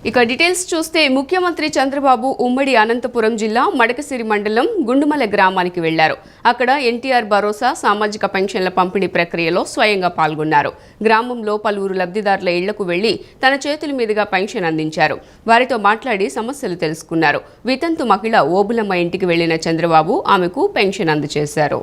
ఇక డీటెయిల్స్ చూస్తే ముఖ్యమంత్రి చంద్రబాబు ఉమ్మడి అనంతపురం జిల్లా మడకసిరి మండలం గుండుమల గ్రామానికి వెళ్లారు. అక్కడ ఎన్టీఆర్ భరోసా సామాజిక పెన్షన్ల పంపిణీ ప్రక్రియలో స్వయంగా పాల్గొన్నారు. గ్రామంలో పలువురు లబ్ధిదారుల ఇళ్లకు వెళ్లి తన చేతుల మీదుగా పెన్షన్ అందించారు. వారితో మాట్లాడి సమస్యలు తెలుసుకున్నారు. వితంతు మహిళ ఓబులమ్మ ఇంటికి వెళ్లిన చంద్రబాబు ఆమెకు పెన్షన్ అందజేశారు.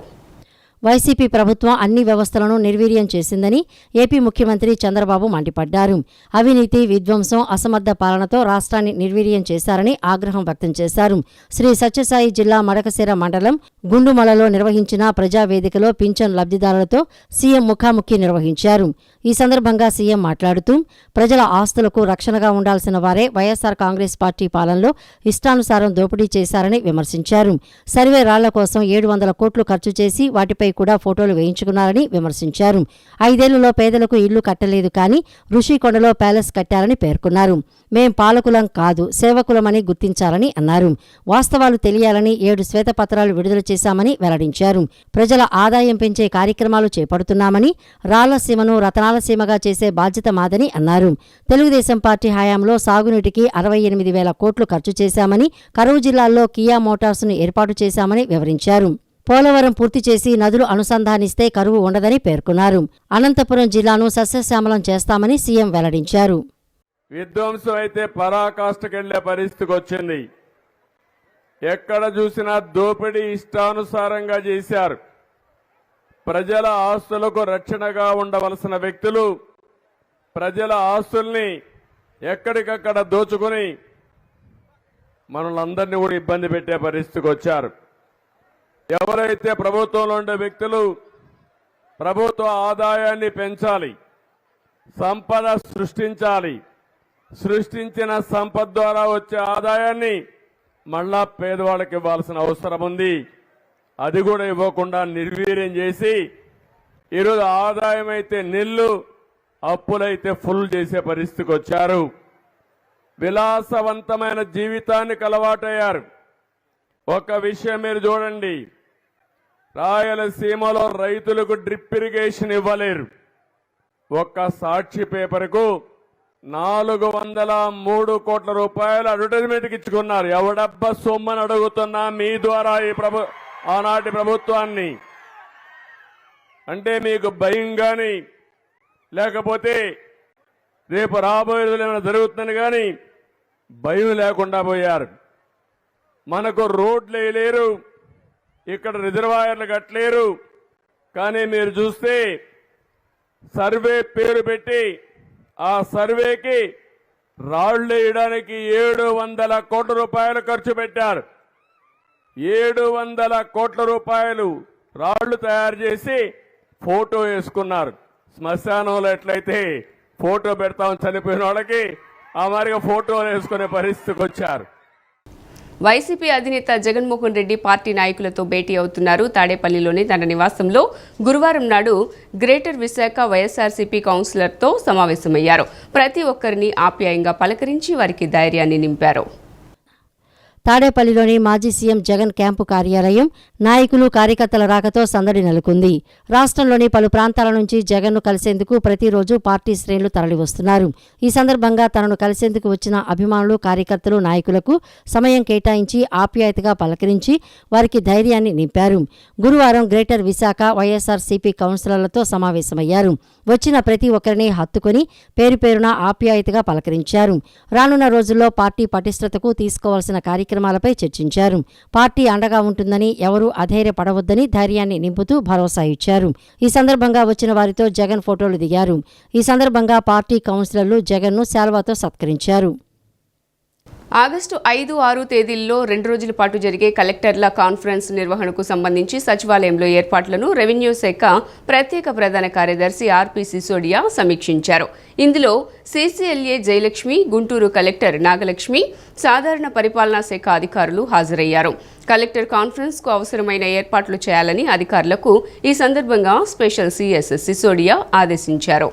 వైసీపీ ప్రభుత్వం అన్ని వ్యవస్థలను నిర్వీర్యం చేసిందని ఏపీ ముఖ్యమంత్రి చంద్రబాబు మండిపడ్డారు. అవినీతి, విధ్వంసం, అసమర్థ పాలనతో రాష్ట్రాన్ని నిర్వీర్యం చేశారని ఆగ్రహం వ్యక్తం చేశారు. శ్రీ సత్యసాయి జిల్లా మడకశిర మండలం గుండుమలలో నిర్వహించిన ప్రజావేదికలో పింఛన్ లబ్ధిదారులతో సీఎం ముఖాముఖి నిర్వహించారు. ఈ సందర్భంగా సీఎం మాట్లాడుతూ ప్రజల ఆస్తులకు రక్షణగా ఉండాల్సిన వారే వైఎస్సార్ కాంగ్రెస్ పార్టీ పాలనలో ఇష్టానుసారం దోపిడీ చేశారని విమర్శించారు. సర్వే రాళ్ల కోసం 700 కోట్లు ఖర్చు చేసి వాటిపై కూడా ఫోటోలు వేయించుకున్నారని విమర్శించారు. 5 ఏళ్లలో పేదలకు ఇళ్లు కట్టలేదు కానీ ఋషికొండలో ప్యాలెస్ కట్టారని పేర్కొన్నారు. మేం పాలకులం కాదు, సేవకులమని గుర్తించాలని అన్నారు. వాస్తవాలు తెలియాలని 7 శ్వేతపత్రాలు విడుదల చేశామని వెల్లడించారు. ప్రజల ఆదాయం పెంచే కార్యక్రమాలు చేపడుతున్నామని, రాళ్లసీమను రతనాలసీమగా చేసే బాధ్యత మాదని అన్నారు. తెలుగుదేశం పార్టీ హయాంలో సాగునీటికి 68,000 కోట్లు ఖర్చు చేశామని, కరువు జిల్లాల్లో కియా మోటార్స్ను ఏర్పాటు చేశామని వివరించారు. పోలవరం పూర్తి చేసి నదులు అనుసంధానిస్తే కరువు ఉండదని పేర్కొన్నారు. అనంతపురం జిల్లాను సస్యశ్యామలం చేస్తామని సీఎం వెల్లడించారు. విధ్వంసం అయితే పరాకాష్ఠకెళ్లే పరిస్థితికి వచ్చింది. ఎక్కడ చూసినా దోపిడీ ఇష్టానుసారంగా చేశారు. ప్రజల ఆస్తులకు రక్షణగా ఉండవలసిన వ్యక్తులు ప్రజల ఆస్తుల్ని ఎక్కడికక్కడ దోచుకుని మనలందరినీ కూడా ఇబ్బంది పెట్టే పరిస్థితికి వచ్చారు. ఎవరైతే ప్రభుత్వంలో ఉండే వ్యక్తులు ప్రభుత్వ ఆదాయాన్ని పెంచాలి, సంపద సృష్టించాలి, సృష్టించిన సంపద ద్వారా వచ్చే ఆదాయాన్ని మళ్ళా పేదవాళ్ళకి ఇవ్వాల్సిన అవసరం ఉంది. అది కూడా ఇవ్వకుండా నిర్వీర్యం చేసి ఈరోజు ఆదాయం అయితే నిల్లు, అప్పులైతే ఫుల్ చేసే పరిస్థితికి వచ్చారు. విలాసవంతమైన జీవితానికి అలవాటయ్యారు. ఒక విషయం మీరు చూడండి, రాయలసీమలో రైతులకు డ్రిప్ ఇరిగేషన్ ఇవ్వలేరు. ఒక్క సాక్షి పేపర్కు 403 కోట్ల రూపాయలు అడ్వర్టైజ్మెంట్కి ఇచ్చుకున్నారు. ఎవడబ్బ సొమ్మని అడుగుతున్నా మీ ద్వారా ఈ ఆనాటి ప్రభుత్వాన్ని. అంటే మీకు భయం కానీ లేకపోతే రేపు రాబోయే రోజులు ఏమైనా జరుగుతుందని కానీ భయం లేకుండా పోయారు. మనకు రోడ్లు వేయలేరు, ఇక్కడ రిజర్వాయర్లు కట్టలేరు. కానీ మీరు చూస్తే సర్వే పేరు పెట్టి ఆ సర్వేకి రాళ్లు వేయడానికి 700 కోట్ల రూపాయలు ఖర్చు పెట్టారు. 700 కోట్ల రూపాయలు రాళ్లు తయారు చేసి ఫోటో వేసుకున్నారు. శ్మశానంలో ఎట్లయితే ఫోటో పెడతామని చనిపోయిన వాళ్ళకి ఆ మాదిరిగా ఫోటోలు వేసుకునే పరిస్థితికి వచ్చారు. వైసీపీ అధినేత జగన్మోహన్ రెడ్డి పార్టీ నాయకులతో భేటీ అవుతున్నారు. తాడేపల్లిలోని తన నివాసంలో గురువారం నాడు గ్రేటర్ విశాఖ వైఎస్ఆర్సీపీ కౌన్సిలర్తో సమావేశమయ్యారు. ప్రతి ఒక్కరిని ఆప్యాయంగా పలకరించి వారికి ధైర్యాన్ని నింపారు. తాడేపల్లిలోని మాజీ సీఎం జగన్ క్యాంపు కార్యాలయం నాయకులు, కార్యకర్తల రాకతో సందడి నెలకొంది. రాష్ట్రంలోని పలు ప్రాంతాల నుంచి జగన్ను కలిసేందుకు ప్రతిరోజు పార్టీ శ్రేణులు తరలివస్తున్నారు. ఈ సందర్భంగా తనను కలిసేందుకు వచ్చిన అభిమానులు, కార్యకర్తలు, నాయకులకు సమయం కేటాయించి ఆప్యాయతగా పలకరించి వారికి ధైర్యాన్ని నింపారు. గురువారం గ్రేటర్ విశాఖ వైఎస్ఆర్సీపీ కౌన్సిలర్లతో సమావేశమయ్యారు. వచ్చిన ప్రతి ఒక్కరిని హత్తుకుని పేరు పేరున ఆప్యాయతగా పలకరించారు. రానున్న రోజుల్లో పార్టీ పటిష్టతకు తీసుకోవాల్సిన కార్యక్రమాలపై చర్చించారు. పార్టీ అండగా ఉంటుందని, ఎవరూ అధైర్యపడవద్దని ధైర్యాన్ని నింపుతూ భరోసా ఇచ్చారు. ఈ సందర్భంగా వచ్చిన వారితో జగన్ ఫోటోలు దిగారు. ఈ సందర్భంగా పార్టీ కౌన్సిలర్లు జగన్ను శాల్వాతో సత్కరించారు. ఆగస్టు 5, 6 తేదీల్లో 2 రోజుల పాటు జరిగే కలెక్టర్ల కాన్ఫరెన్స్ నిర్వహణకు సంబంధించి సచివాలయంలో ఏర్పాట్లను రెవెన్యూ శాఖ ప్రత్యేక ప్రధాన కార్యదర్శి ఆర్పి సిసోడియా సమీక్షించారు. ఇందులో సీసీఎల్ఏ జయలక్ష్మి, గుంటూరు కలెక్టర్ నాగలక్ష్మి, సాధారణ పరిపాలనా శాఖ అధికారులు హాజరయ్యారు. కలెక్టర్ కాన్ఫరెన్స్కు అవసరమైన ఏర్పాట్లు చేయాలని అధికారులకు ఈ సందర్భంగా స్పెషల్ సీఎస్ సిసోడియా ఆదేశించారు.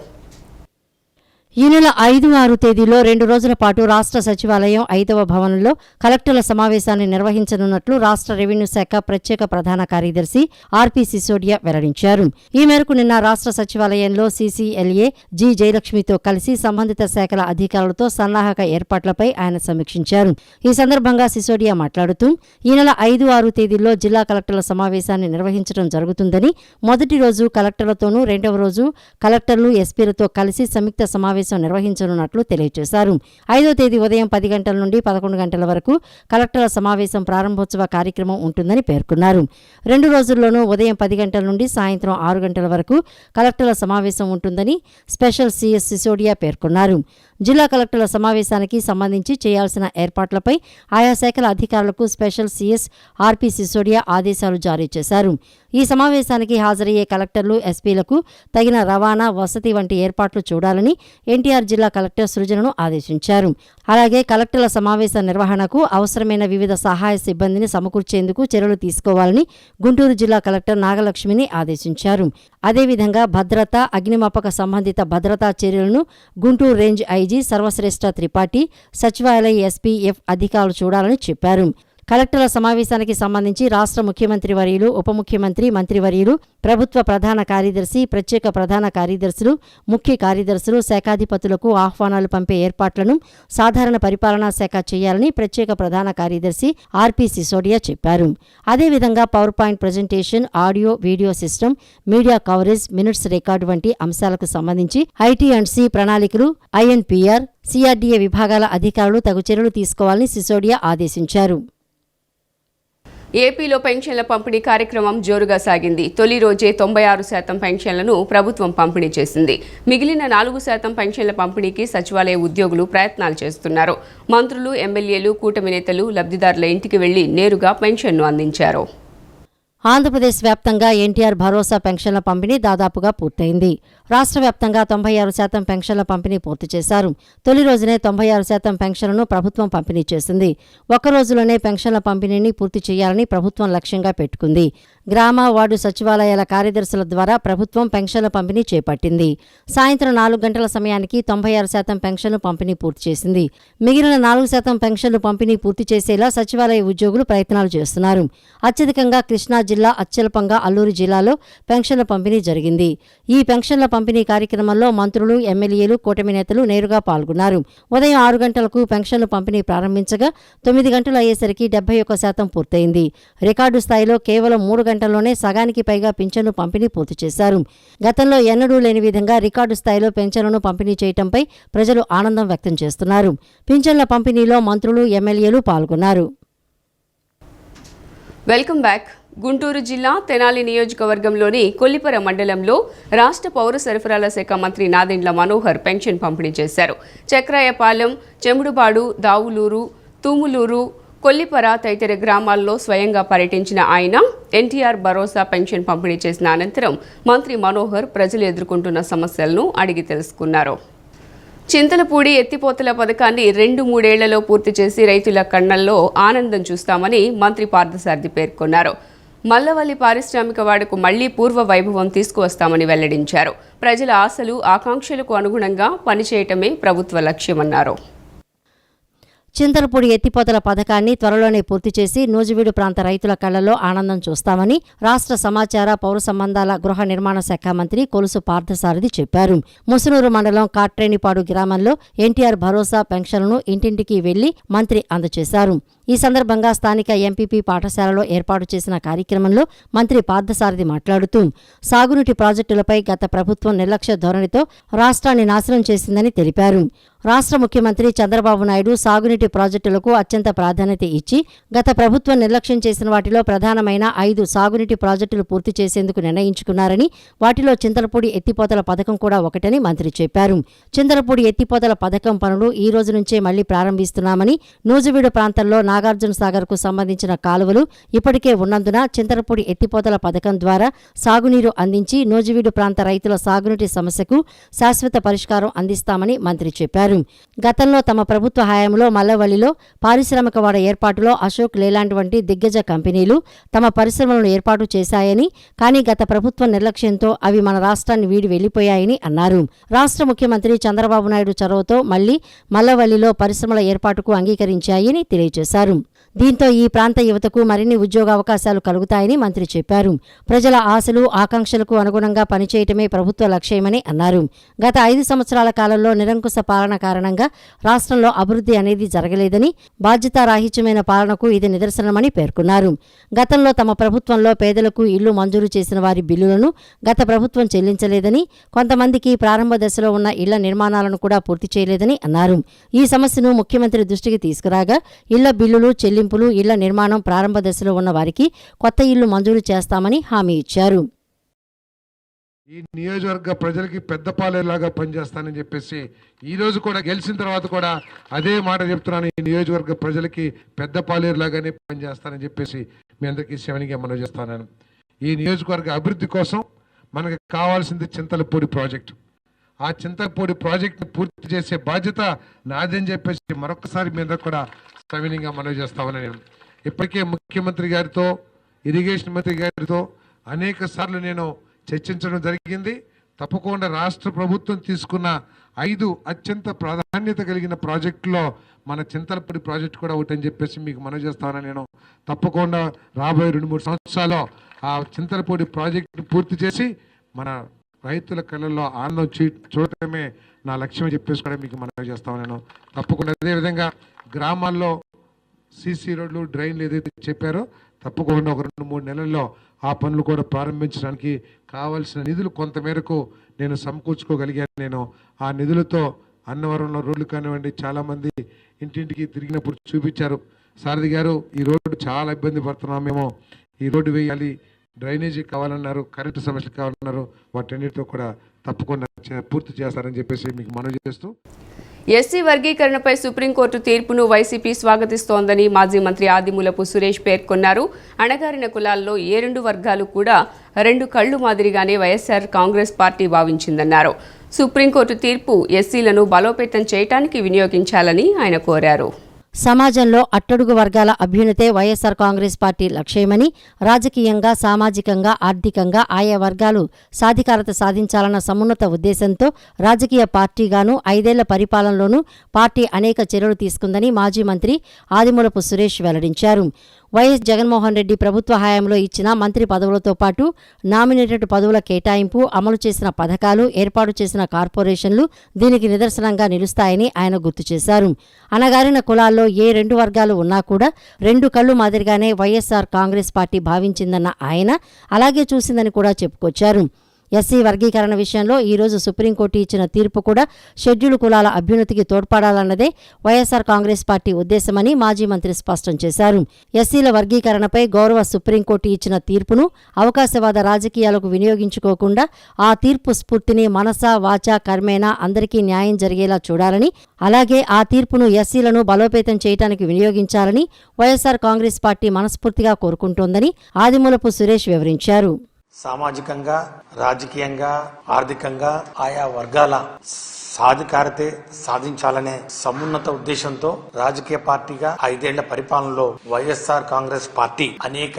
ఈ నెల 5, 6 తేదీల్లో 2 రోజుల పాటు రాష్ట్ర సచివాలయం 5వ భవనంలో కలెక్టర్ల సమావేశాన్ని నిర్వహించనున్నట్లు రాష్ట్ర రెవెన్యూ శాఖ ప్రత్యేక ప్రధాన కార్యదర్శి ఆర్పి సిసోడియా వెల్లడించారు. ఈ మేరకు నిన్న రాష్ట్ర సచివాలయంలో సీసీఎల్ఏ జి జయలక్ష్మితో కలిసి సంబంధిత శాఖల అధికారులతో సన్నాహక ఏర్పాట్లపై ఆయన సమీక్షించారు. ఈ సందర్భంగా సిసోడియా మాట్లాడుతూ ఈ నెల 5, 6 తేదీల్లో జిల్లా కలెక్టర్ల సమావేశాన్ని నిర్వహించడం జరుగుతుందని, మొదటి రోజు కలెక్టర్లతోనూ, రెండవ రోజు కలెక్టర్లు, ఎస్పీలతో కలిసి సంయుక్త సమావేశం నిర్వహించనున్నట్లు తెలియజేశారు. 5వ తేదీ ఉదయం 10 గంటల నుండి 11 గంటల వరకు కలెక్టర్ల సమావేశం ప్రారంభోత్సవ కార్యక్రమం ఉంటుందని పేర్కొన్నారు. 2 రోజుల్లోనూ ఉదయం 10 గంటల నుండి సాయంత్రం 6 గంటల వరకు కలెక్టర్ల సమావేశం ఉంటుందని స్పెషల్ సీఎస్ సిసోడియా పేర్కొన్నారు. జిల్లా కలెక్టర్ల సమావేశానికి సంబంధించి చేయాల్సిన ఏర్పాట్లపై ఆయా శాఖల అధికారులకు స్పెషల్ సీఎస్ ఆర్పి సిసోడియా ఆదేశాలు జారీ చేశారు. ఈ సమావేశానికి హాజరయ్యే కలెక్టర్లు, ఎస్పీలకు తగిన రవాణా, వసతి వంటి ఏర్పాట్లు చూడాలని ఎన్టీఆర్ జిల్లా కలెక్టర్ సృజనను ఆదేశించారు. అలాగే కలెక్టర్ల సమావేశ నిర్వహణకు అవసరమైన వివిధ సహాయ సిబ్బందిని సమకూర్చేందుకు చర్యలు తీసుకోవాలని గుంటూరు జిల్లా కలెక్టర్ నాగలక్ష్మిని ఆదేశించారు. అదేవిధంగా భద్రత, అగ్నిమాపక సంబంధిత భద్రతా చర్యలను గుంటూరు రేంజ్ ఐజీ సర్వశ్రేష్ఠ త్రిపాఠి, సచివాలయ ఎస్పీ ఎఫ్ అధికారులు చూడాలని చెప్పారు. కలెక్టర్ల సమావేశానికి సంబంధించి రాష్ట్ర ముఖ్యమంత్రి వర్యులు, ఉప ముఖ్యమంత్రి, మంత్రివర్యులు, ప్రభుత్వ ప్రధాన కార్యదర్శి, ప్రత్యేక ప్రధాన కార్యదర్శులు, ముఖ్య కార్యదర్శులు, శాఖాధిపతులకు ఆహ్వానాలు పంపే ఏర్పాట్లను సాధారణ పరిపాలనా శాఖ చేయాలని ప్రత్యేక ప్రధాన కార్యదర్శి ఆర్పి సిసోడియా చెప్పారు. అదేవిధంగా power point presentation, audio, video system, media coverage, minutes record వంటి అంశాలకు సంబంధించి ఐటీ&సి ప్రణాళికలు, ఐఎన్పిఆర్, సిఆర్డీఏ విభాగాల అధికారులు తగు చర్యలు తీసుకోవాలని సిసోడియా ఆదేశించారు. ఏపీలో పెన్షన్ల పంపిణీ కార్యక్రమం జోరుగా సాగింది. తొలి రోజే 96% పెన్షన్లను ప్రభుత్వం పంపిణీ చేసింది. మిగిలిన 4% పెన్షన్ల పంపిణీకి సచివాలయ ఉద్యోగులు ప్రయత్నాలు చేస్తున్నారు. మంత్రులు, ఎమ్మెల్యేలు, కూటమి నేతలు లబ్ధిదారుల ఇంటికి వెళ్లి నేరుగా పెన్షన్ను అందించారు. ఆంధ్రప్రదేశ్ వ్యాప్తంగా ఎన్టీఆర్ భరోసా పెన్షన్ల పంపిణీ దాదాపుగా పూర్తయింది. రాష్ట్ర వ్యాప్తంగా 96% పెన్షన్ల పంపిణీ పూర్తి చేశారు. తొలి రోజునే 96% పెన్షన్లను ప్రభుత్వం పంపిణీ చేసింది. ఒక్క రోజులోనే పెన్షన్ల పంపిణీని పూర్తి చేయాలని ప్రభుత్వం లక్ష్యంగా పెట్టుకుంది. గ్రామ, వార్డు సచివాలయాల కార్యదర్శుల ద్వారా ప్రభుత్వం పెన్షన్ల పంపిణీ చేపట్టింది. సాయంత్రం 4 గంటల సమయానికి 96% పెన్షన్లు పంపిణీ పూర్తి చేసింది. మిగిలిన 4% పెన్షన్లు పంపిణీ పూర్తి చేసేలా సచివాలయ ఉద్యోగులు ప్రయత్నాలు చేస్తున్నారు. అత్యధికంగా కృష్ణా జిల్లా, అత్యల్పంగా అల్లూరు జిల్లాలో పెన్షన్ల పంపిణీ జరిగింది. ఈ పెన్షన్ల పంపిణీ కార్యక్రమంలో మంత్రులు, ఎమ్మెల్యేలు, కూటమి నేతలు నేరుగా పాల్గొన్నారు. ఉదయం 6 గంటలకు పెన్షన్లు పంపిణీ ప్రారంభించగా 9 గంటలు అయ్యేసరికి 71% పూర్తయింది. రికార్డు స్థాయిలో కేవలం 3 గంటల్లోనే సగానికి పైగా పింఛన్లు పంపిణీ పూర్తి చేశారు. గతంలో ఎన్నడూ లేని విధంగా రికార్డు స్థాయిలో పింఛన్లను పంపిణీ చేయడంపై ప్రజలు ఆనందం వ్యక్తం చేస్తున్నారు. పింఛన్ల పంపిణీలో మంత్రులు, ఎమ్మెల్యేలు పాల్గొన్నారు. Welcome back. గుంటూరు జిల్లా తెనాలి నియోజకవర్గంలోని కొల్లిపర మండలంలో రాష్ట్ర పౌర సరఫరాల శాఖ మంత్రి నాదెండ్ల మనోహర్ పెన్షన్ పంపిణీ చేశారు. చక్రాయపాలెం, చెముడుబాడు, దావులూరు, తూములూరు, కొల్లిపర తదితర గ్రామాల్లో స్వయంగా పర్యటించిన ఆయన ఎన్టీఆర్ భరోసా పెన్షన్ పంపిణీ చేసిన అనంతరం మంత్రి మనోహర్ ప్రజలు ఎదుర్కొంటున్న సమస్యలను అడిగి తెలుసుకున్నారు. చింతలపూడి ఎత్తిపోతల పథకాన్ని 2-3 ఏళ్లలో పూర్తి చేసి రైతుల కళ్లల్లో ఆనందం చూస్తామని మంత్రి పార్థసారథి పేర్కొన్నారు. మల్లవల్లి పారిశ్రామిక వాడకు మళ్లీ పూర్వ వైభవం తీసుకువస్తామని వెల్లడించారు. ప్రజల ఆశలు, ఆకాంక్షలకు అనుగుణంగా పనిచేయటమే ప్రభుత్వ లక్ష్యమన్నారు. చింతలపూడి ఎత్తిపోతల పథకాన్ని త్వరలోనే పూర్తి చేసి నూజివీడు ప్రాంత రైతుల కళ్లలో ఆనందం చూస్తామని రాష్ట్ర సమాచార, పౌర సంబంధాల, గృహ నిర్మాణ శాఖ మంత్రి కొలుసు పార్థసారథి చెప్పారు. ముసునూరు మండలం కాట్రేనిపాడు గ్రామంలో ఎన్టీఆర్ భరోసా పెన్షన్లను ఇంటింటికి వెళ్లి మంత్రి అందజేశారు. ఈ సందర్భంగా స్థానిక ఎంపీపీ పాఠశాలలో ఏర్పాటు చేసిన కార్యక్రమంలో మంత్రి పార్థసారథి మాట్లాడుతూ సాగునీటి ప్రాజెక్టులపై గత ప్రభుత్వం నిర్లక్ష్య ధోరణితో రాష్ట్రాన్ని నాశనం చేసిందని తెలిపారు. రాష్ట్ర ముఖ్యమంత్రి చంద్రబాబు నాయుడు సాగునీటి ప్రాజెక్టులకు అత్యంత ప్రాధాన్యత ఇచ్చి గత ప్రభుత్వం నిర్లక్ష్యం చేసిన వాటిలో ప్రధానమైన 5 సాగునీటి ప్రాజెక్టులు పూర్తి చేసేందుకు నిర్ణయించుకున్నారని, వాటిలో చింతలపూడి ఎత్తిపోతల పథకం కూడా ఒకటని మంత్రి చెప్పారు. చింతలపూడి ఎత్తిపోతల పథకం పనులు ఈ రోజు నుంచే మళ్లీ ప్రారంభిస్తున్నామని, నూజివీడు ప్రాంతంలో నాగార్జున సాగర్కు సంబంధించిన కాలువలు ఇప్పటికే ఉన్నందున చింతలపూడి ఎత్తిపోతల పథకం ద్వారా సాగునీరు అందించి నూజివీడు ప్రాంత రైతుల సాగునీటి సమస్యకు శాశ్వత పరిష్కారం అందిస్తామని మంత్రి చెప్పారు. గతంలో తమ ప్రభుత్వ హయాంలో మల్లవల్లిలో పారిశ్రామిక వాడ ఏర్పాటులో అశోక్ లేలాండ్ వంటి దిగ్గజ కంపెనీలు తమ పరిశ్రమలను ఏర్పాటు చేశాయని, కానీ గత ప్రభుత్వ నిర్లక్ష్యంతో అవి మన రాష్ట్రాన్ని వీడి వెళ్లిపోయాయని అన్నారు. రాష్ట్ర ముఖ్యమంత్రి చంద్రబాబు నాయుడు చొరవతో మళ్లీ మల్లవల్లిలో పరిశ్రమల ఏర్పాటుకు అంగీకరించాయని తెలియజేశారు. దీంతో ఈ ప్రాంత యువతకు మరిన్ని ఉద్యోగావకాశాలు కలుగుతాయని మంత్రి చెప్పారు. ప్రజల ఆశలు ఆకాంక్షలకు అనుగుణంగా పనిచేయటమే ప్రభుత్వ లక్ష్యమని అన్నారు. గత 5 సంవత్సరాల కాలంలో నిరంకుశ పాలన కారణంగా రాష్ట్రంలో అభివృద్ధి అనేది జరగలేదని, బాధ్యతారాహిత్యమైన పాలనకు ఇది నిదర్శనమని పేర్కొన్నారు. గతంలో తమ ప్రభుత్వంలో పేదలకు ఇళ్లు మంజూరు చేసిన వారి బిల్లులను గత ప్రభుత్వం చెల్లించలేదని, కొంతమందికి ప్రారంభ దశలో ఉన్న ఇళ్ల నిర్మాణాలను కూడా పూర్తి చేయలేదని అన్నారు. ఈ సమస్యను ముఖ్యమంత్రి దృష్టికి తీసుకురాగా ఇళ్ల బిల్లులు, చెల్లింపులు, ఇళ్ల నిర్మాణం ప్రారంభ దశలో ఉన్న వారికి కొత్త ఇళ్లు మంజూరు చేస్తామని హామీ ఇచ్చారు. ఈ నియోజకవర్గ ప్రజలకి పెద్ద పాలేలాగా పనిచేస్తానని చెప్పేసి ఈ రోజు కూడా గెలిచిన తర్వాత కూడా అదే మాట చెప్తున్నాను. ఈ నియోజకవర్గ ప్రజలకి పెద్ద పాలేరులాగానే పనిచేస్తానని చెప్పేసి మీ అందరికీ శవనిగా మనవి చేస్తున్నాను. ఈ నియోజకవర్గ అభివృద్ధి కోసం మనకు కావాల్సింది చింతలపూడి ప్రాజెక్టు. ఆ చింతలపూడి ప్రాజెక్టును పూర్తి చేసే బాధ్యత నాదని చెప్పేసి మరొకసారి మీ అందరూ కూడా సవినీయంగా మనవి చేస్తామని నేను ఇప్పటికే ముఖ్యమంత్రి గారితో, ఇరిగేషన్ మంత్రి గారితో అనేక సార్లు నేను చర్చించడం జరిగింది. తప్పకుండా రాష్ట్ర ప్రభుత్వం తీసుకున్న 5 అత్యంత ప్రాధాన్యత కలిగిన ప్రాజెక్టులో మన చింతలపూడి ప్రాజెక్టు కూడా ఒకటని చెప్పేసి మీకు మనవి చేస్తానని నేను తప్పకుండా రాబోయే 2-3 సంవత్సరాల్లో ఆ చింతలపూడి ప్రాజెక్టును పూర్తి చేసి మన రైతుల కళ్ళల్లో ఆనందం చూడటమే నా లక్ష్యం చెప్పేసి కూడా మీకు మనవి చేస్తాను నేను. తప్పకుండా అదేవిధంగా గ్రామాల్లో సీసీ రోడ్లు, డ్రైన్లు ఏదైతే చెప్పారో తప్పకుండా ఒక 2-3 నెలల్లో ఆ పనులు కూడా ప్రారంభించడానికి కావాల్సిన నిధులు కొంతమేరకు నేను సమకూర్చుకోగలిగాను. నేను ఆ నిధులతో అన్నవరంలో రోడ్లు కానివ్వండి, చాలామంది ఇంటింటికి తిరిగినప్పుడు చూపించారు, సారథి గారు ఈ రోడ్డు చాలా ఇబ్బంది పడుతున్నాం, మేము ఈ రోడ్డు వేయాలి, డ్రైనేజీ కావాలన్నారు, కరెంటు సమస్యలు కావాలన్నారు, వాటన్నిటితో కూడా తప్పకుండా పూర్తి చేస్తారని చెప్పేసి మీకు మనవి చేస్తూ, ఎస్సీ వర్గీకరణపై సుప్రీంకోర్టు తీర్పును వైసీపీ స్వాగతిస్తోందని మాజీ మంత్రి ఆదిమూలపు సురేష్ పేర్కొన్నారు. అణగారిన కులాల్లో ఏ 2 వర్గాలు కూడా 2 కళ్లు మాదిరిగానే వైఎస్ఆర్ కాంగ్రెస్ పార్టీ భావించిందన్నారు. సుప్రీంకోర్టు తీర్పు ఎస్సీలను బలోపేతం చేయడానికి వినియోగించాలని ఆయన కోరారు. సమాజంలో అట్టడుగు వర్గాల అభ్యున్నతే వైఎస్సార్ కాంగ్రెస్ పార్టీ లక్ష్యమని, రాజకీయంగా, సామాజికంగా, ఆర్థికంగా ఆయా వర్గాలు సాధికారత సాధించాలన్న సమున్నత ఉద్దేశంతో రాజకీయ పార్టీగాను 5 ఏళ్ల పరిపాలనలోనూ పార్టీ అనేక చర్యలు తీసుకుందని మాజీ మంత్రి ఆదిమూలపు సురేష్ వెల్లడించారు. వైఎస్ జగన్మోహన్ రెడ్డి ప్రభుత్వ హయాంలో ఇచ్చిన మంత్రి పదవులతో పాటు నామినేటెడ్ పదవుల కేటాయింపు, అమలు చేసిన పథకాలు, ఏర్పాటు చేసిన కార్పొరేషన్లు దీనికి నిదర్శనంగా నిలుస్తాయని ఆయన గుర్తు చేశారు. అణగారిన కులాల్లో ఏ 2 వర్గాలు ఉన్నా కూడా 2 కళ్లు మాదిరిగానే వైఎస్ఆర్ కాంగ్రెస్ పార్టీ భావించిందన్న ఆయన అలాగే చూసిందని కూడా చెప్పుకొచ్చారు. ఎస్సీ వర్గీకరణ విషయంలో ఈరోజు సుప్రీంకోర్టు ఇచ్చిన తీర్పు కూడా షెడ్యూల్ కులాల అభ్యున్నతికి తోడ్పడాలన్నదే వైఎస్ఆర్ కాంగ్రెస్ పార్టీ ఉద్దేశమని మాజీ మంత్రి స్పష్టం చేశారు. ఎస్సీల వర్గీకరణపై గౌరవ సుప్రీంకోర్టు ఇచ్చిన తీర్పును అవకాశవాద రాజకీయాలకు వినియోగించుకోకుండా ఆ తీర్పు స్ఫూర్తిని మనసా, వాచా, కర్మేనా అందరికీ న్యాయం జరిగేలా చూడాలని, అలాగే ఆ తీర్పును ఎస్సీలను బలోపేతం చేయడానికి వినియోగించాలని వైఎస్ఆర్ కాంగ్రెస్ పార్టీ మనస్ఫూర్తిగా కోరుకుంటోందని ఆదిమూలపు సురేష్ వివరించారు. సామాజికంగా, రాజకీయంగా, ఆర్థికంగా ఆయా వర్గాల సాధికారతే సాధించాలనే సమున్నత ఉద్దేశంతో రాజకీయ పార్టీగా 5 ఏళ్ల పరిపాలనలో వైఎస్ఆర్ కాంగ్రెస్ పార్టీ అనేక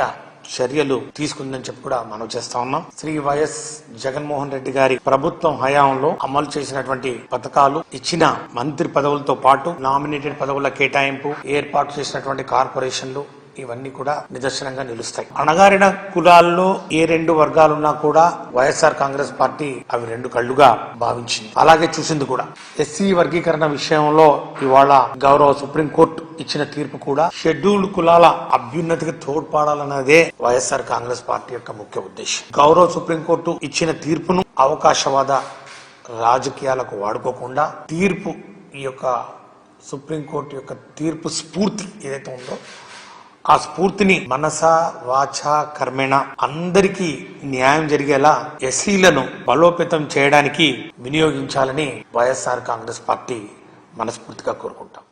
చర్యలు తీసుకుందని చెప్పి కూడా మనం చేస్తా ఉన్నాం. శ్రీ వైఎస్ జగన్మోహన్ రెడ్డి గారి ప్రభుత్వం హయాంలో అమలు చేసినటువంటి పథకాలు, ఇచ్చిన మంత్రి పదవులతో పాటు నామినేటెడ్ పదవుల కేటాయింపు, ఏర్పాటు చేసినటువంటి కార్పొరేషన్లు ఇవన్నీ కూడా నిదర్శనంగా నిలుస్తాయి. అణగారిన కులాల్లో ఏ 2 వర్గాలున్నా కూడా వైఎస్ఆర్ కాంగ్రెస్ పార్టీ అవి 2 కళ్లుగా భావించింది, అలాగే చూసింది కూడా. ఎస్సీ వర్గీకరణ విషయంలో ఇవాళ గౌరవ సుప్రీంకోర్టు ఇచ్చిన తీర్పు కూడా షెడ్యూల్డ్ కులాల అభ్యున్నతికి తోడ్పడాలన్నదే వైఎస్ఆర్ కాంగ్రెస్ పార్టీ యొక్క ముఖ్య ఉద్దేశం. గౌరవ సుప్రీంకోర్టు ఇచ్చిన తీర్పును అవకాశవాద రాజకీయాలకు వాడుకోకుండా తీర్పు, ఈ యొక్క సుప్రీంకోర్టు యొక్క తీర్పు స్ఫూర్తి ఏదైతే ఉందో ఆ స్ఫూర్తిని మనసా, వాచా, కర్మేణ అందరికీ న్యాయం జరిగేలా ఎస్సీలను బలోపేతం చేయడానికి వినియోగించాలని వైఎస్ఆర్ కాంగ్రెస్ పార్టీ మనస్ఫూర్తిగా కోరుకుంటాం.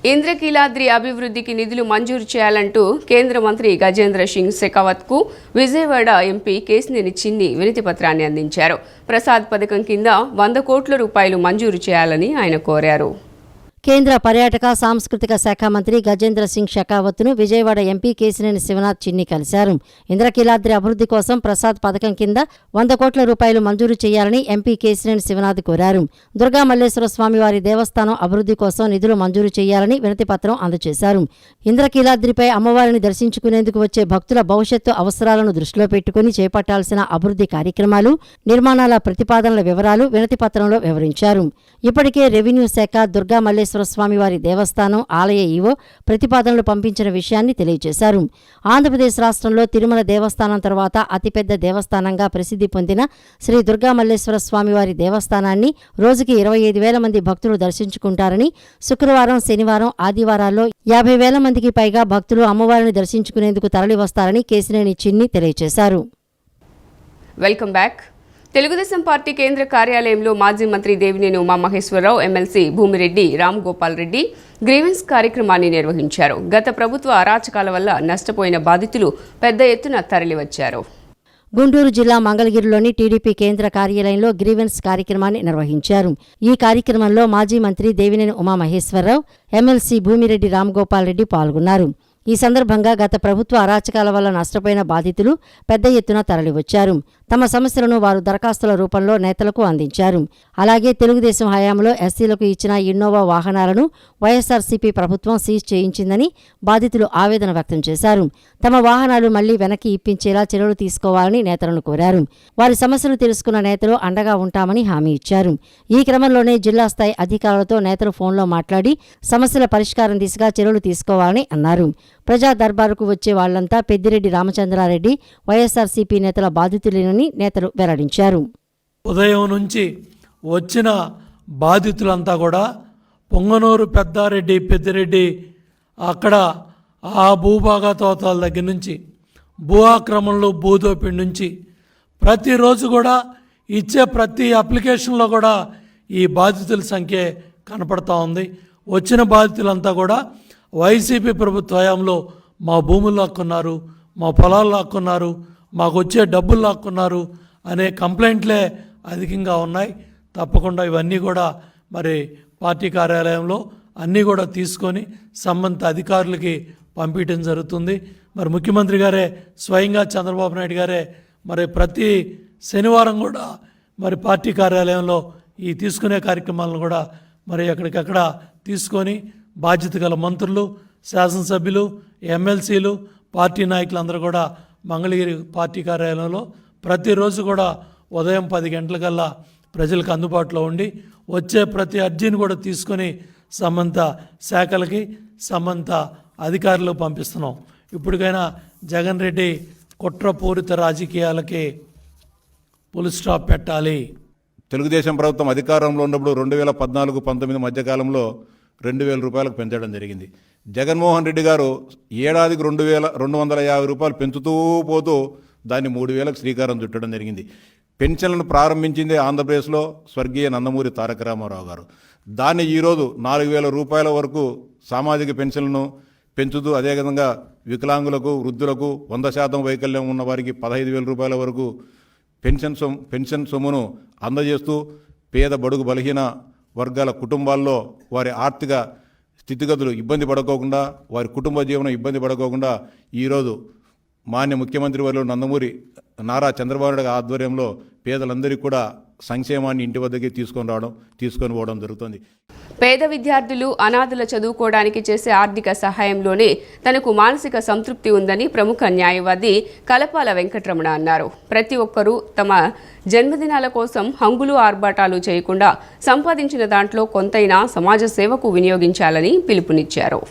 ఇంద్రకీలాద్రి అభివృద్ధికి నిధులు మంజూరు చేయాలంటూ కేంద్ర మంత్రి గజేంద్ర సింగ్ షెకావత్కు విజయవాడ ఎంపీ కేశినేని చిన్ని వినతి పత్రాన్ని అందించారు. ప్రసాద్ పథకం కింద 100 కోట్ల రూపాయలు మంజూరు చేయాలని ఆయన కోరారు. కేంద్ర పర్యాటక సాంస్కృతిక శాఖ మంత్రి గజేంద్ర సింగ్ షెకావత్ను విజయవాడ ఎంపీ కేశినేని శివనాథ్ చిన్ని కలిశారు. ఇంద్రకీలాద్రి అభివృద్ధి కోసం ప్రసాద్ పథకం కింద 100 కోట్ల రూపాయలు మంజూరు చేయాలని ఎంపీ కేశినేని శివనాథ్ కోరారు. దుర్గా మల్లేశ్వర స్వామివారి దేవస్థానం అభివృద్ధి కోసం నిధులు మంజూరు చేయాలని వినతిపత్రం అందజేశారు. ఇంద్రకీలాద్రిపై అమ్మవారిని దర్శించుకునేందుకు వచ్చే భక్తుల భవిష్యత్తు అవసరాలను దృష్టిలో పెట్టుకుని చేపట్టాల్సిన అభివృద్ధి కార్యక్రమాలు, నిర్మాణాల ప్రతిపాదనల వివరాలు వినతిపత్రంలో వివరించారు. ఇప్పటికే రెవెన్యూ శాఖ దుర్గా మల్లేశ్వర స్వామివారి దేవస్థానం ఆలయ ఈవో ప్రతిపాదనలు పంపించిన విషయాన్ని తెలియజేశారు. ఆంధ్రప్రదేశ్ రాష్ట్రంలో తిరుమల దేవస్థానం తర్వాత అతిపెద్ద దేవస్థానంగా ప్రసిద్ధి పొందిన శ్రీ దుర్గా మల్లేశ్వర స్వామివారి దేవస్థానాన్ని రోజుకి 25,000 మంది భక్తులు దర్శించుకుంటారని, శుక్రవారం, శనివారం, ఆదివారాల్లో 50,000 మందికి పైగా భక్తులు అమ్మవారిని దర్శించుకునేందుకు తరలివస్తారని కేశినేని చిన్ని తెలియజేశారు. Welcome back. తెలుగుదేశం పార్టీ కేంద్ర కార్యాలయంలో మాజీ మంత్రి దేవినేని ఉమామహేశ్వరరావు, ఎమ్మెల్సీ భూమిరెడ్డి రామ్ గోపాల్ రెడ్డి గ్రీవెన్స్ కార్యక్రమాన్ని నిర్వహించారు. గత ప్రభుత్వ అరాచకాల వల్ల నష్టపోయిన బాధితులు పెద్ద ఎత్తున తరలివచ్చారు. గుంటూరు జిల్లా మంగళగిరిలోని టీడీపీ కేంద్ర కార్యాలయంలో గ్రీవెన్స్ కార్యక్రమాన్ని నిర్వహించారు. ఈ కార్యక్రమంలో మాజీ మంత్రి దేవినేని ఉమామహేశ్వరరావు, ఎమ్మెల్సీ భూమిరెడ్డి రామ్ గోపాల్ రెడ్డి పాల్గొన్నారు. ఈ సందర్భంగా గత ప్రభుత్వ అరాచకాల వల్ల నష్టపోయిన బాధితులు పెద్ద ఎత్తున తరలివచ్చారు. తమ సమస్యలను వారు దరఖాస్తుల రూపంలో నేతలకు అందించారు. అలాగే తెలుగుదేశం హయాంలో ఎస్సీలకు ఇచ్చిన ఇన్నోవా వాహనాలను వైఎస్ఆర్సీపీ ప్రభుత్వం సీజ్ చేయించిందని బాధితులు ఆవేదన వ్యక్తం చేశారు. తమ వాహనాలు మళ్లీ వెనక్కి ఇప్పించేలా చర్యలు తీసుకోవాలని నేతలను కోరారు. వారి సమస్యలు తెలుసుకున్న నేతలు అండగా ఉంటామని హామీ ఇచ్చారు. ఈ క్రమంలోనే జిల్లా స్థాయి అధికారులతో నేతలు ఫోన్లో మాట్లాడి సమస్యల పరిష్కారం దిశగా చర్యలు తీసుకోవాలని అన్నారు. ప్రజా దర్బారుకు వచ్చే వాళ్లంతా పెద్దిరెడ్డి రామచంద్రారెడ్డి, వైఎస్ఆర్సీపీ నేతల బాధితులేనని నేతలు వెల్లడించారు. ఉదయం నుంచి వచ్చిన బాధితులంతా కూడా పొంగనూరు, పెద్దారెడ్డి, పెద్దిరెడ్డి అక్కడ ఆ భూభాగా తోతాల దగ్గర నుంచి, భూ ఆక్రమణలు, భూదోపిడి నుంచి ప్రతిరోజు కూడా ఇచ్చే ప్రతి అప్లికేషన్లో కూడా ఈ బాధితుల సంఖ్య కనపడతా ఉంది. వచ్చిన బాధితులంతా కూడా వైసీపీ ప్రభుత్వ హయాంలో మా భూములు లాక్కున్నారు, మా పొలాలు లాక్కున్నారు, మాకు వచ్చే డబ్బులు లాక్కున్నారు అనే కంప్లైంట్లే అధికంగా ఉన్నాయి. తప్పకుండా ఇవన్నీ కూడా మరి పార్టీ కార్యాలయంలో అన్నీ కూడా తీసుకొని సంబంధిత అధికారులకి పంపించడం జరుగుతుంది. మరి ముఖ్యమంత్రి గారే స్వయంగా చంద్రబాబు నాయుడు గారే మరి ప్రతి శనివారం కూడా మరి పార్టీ కార్యాలయంలో ఈ తీసుకునే కార్యక్రమాలను కూడా మరి ఎక్కడికక్కడ తీసుకొని బాధ్యత గల మంత్రులు, శాసనసభ్యులు, ఎమ్మెల్సీలు, పార్టీ నాయకులందరూ కూడా మంగళగిరి పార్టీ కార్యాలయంలో ప్రతిరోజు కూడా ఉదయం 10 గంటలకల్లా ప్రజలకు అందుబాటులో ఉండి వచ్చే ప్రతి అర్జీని కూడా తీసుకొని సంబంధిత శాఖలకి, సంబంధిత అధికారులకు పంపిస్తున్నాం. ఇప్పటికైనా జగన్ రెడ్డి కుట్రపూరిత రాజకీయాలకి ఫుల్ స్టాప్ పెట్టాలి. తెలుగుదేశం ప్రభుత్వం అధికారంలో ఉన్నప్పుడు 2014-19 మధ్యకాలంలో 2,000 రూపాయలకు పెంచడం జరిగింది. జగన్మోహన్ రెడ్డి గారు ఏడాదికి 2,250 రూపాయలు పెంచుతూ పోతూ దాన్ని 3,000కు శ్రీకారం చుట్టడం జరిగింది. పెన్షన్లను ప్రారంభించింది ఆంధ్రప్రదేశ్లో స్వర్గీయ నందమూరి తారక రామారావు గారు. దాన్ని ఈరోజు 4,000 రూపాయల వరకు సామాజిక పెన్షన్లను పెంచుతూ, అదేవిధంగా వికలాంగులకు, వృద్ధులకు, 100% వైకల్యం ఉన్న వారికి 15,000 రూపాయల వరకు పెన్షన్ సొమ్మును అందజేస్తూ పేద, బడుగు, బలహీన వర్గాల కుటుంబాల్లో వారి ఆర్థిక స్థితిగతులు ఇబ్బంది పడుకోకుండా, వారి కుటుంబ జీవనం ఇబ్బంది పడుకోకుండా ఈరోజు మాన్య ముఖ్యమంత్రి వర్యులు నందమూరి నారా చంద్రబాబు నాయుడు ఆధ్వర్యంలో పేదలందరికీ కూడా సంక్షేమాన్ని ఇంటి వద్దకి తీసుకొని పోవడం జరుగుతుంది. పేద విద్యార్థులు, అనాథుల చదువుకోవడానికి చేసే ఆర్థిక సహాయంలోనే తనకు మానసిక సంతృప్తి ఉందని ప్రముఖ న్యాయవాది కలపాల వెంకటరమణ అన్నారు. ప్రతి ఒక్కరూ తమ జన్మదినాల కోసం హంగులు, ఆర్భాటాలు చేయకుండా సంపాదించిన దాంట్లో కొంతైనా సమాజ సేవకు వినియోగించాలని పిలుపునిచ్చారు.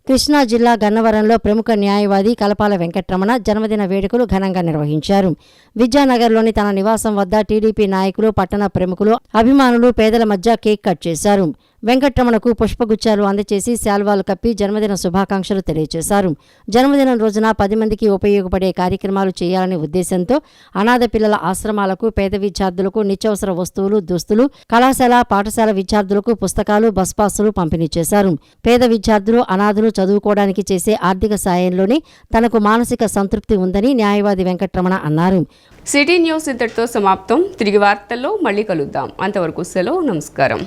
కృష్ణా జిల్లా గన్నవరంలో ప్రముఖ న్యాయవాది కలపాల వెంకటరమణ జన్మదిన వేడుకలు ఘనంగా నిర్వహించారు. విద్యానగర్లోని తన నివాసం వద్ద టీడీపీ నాయకులు, పట్టణ ప్రముఖులు, అభిమానులు, పేదల మధ్య కేక్ కట్ చేశారు. వెంకట్రమణకు పుష్పగుచ్చాలు అందజేసి శాల్వాలు కప్పి జన్మదిన శుభాకాంక్షలు తెలియజేశారు. జన్మదినం రోజున 10 మందికి ఉపయోగపడే కార్యక్రమాలు చేయాలనే ఉద్దేశంతో అనాథ పిల్లల ఆశ్రమాలకు, పేద విద్యార్థులకు నిత్యావసర వస్తువులు, దుస్తులు, కళాశాల, పాఠశాల విద్యార్థులకు పుస్తకాలు, బస్ పాసులు పంపిణీ చేశారు. పేద విద్యార్థులు, అనాథులు చదువుకోవడానికి చేసే ఆర్థిక సాయంలోనే తనకు మానసిక సంతృప్తి ఉందని న్యాయవాది వెంకట్రమణ అన్నారు. సిటీ న్యూస్ ఇంతటితో సమాప్తం. తిరిగి వార్తల్లో మళ్ళీ కలుద్దాం. అంతవరకు సెలవు. నమస్కారం.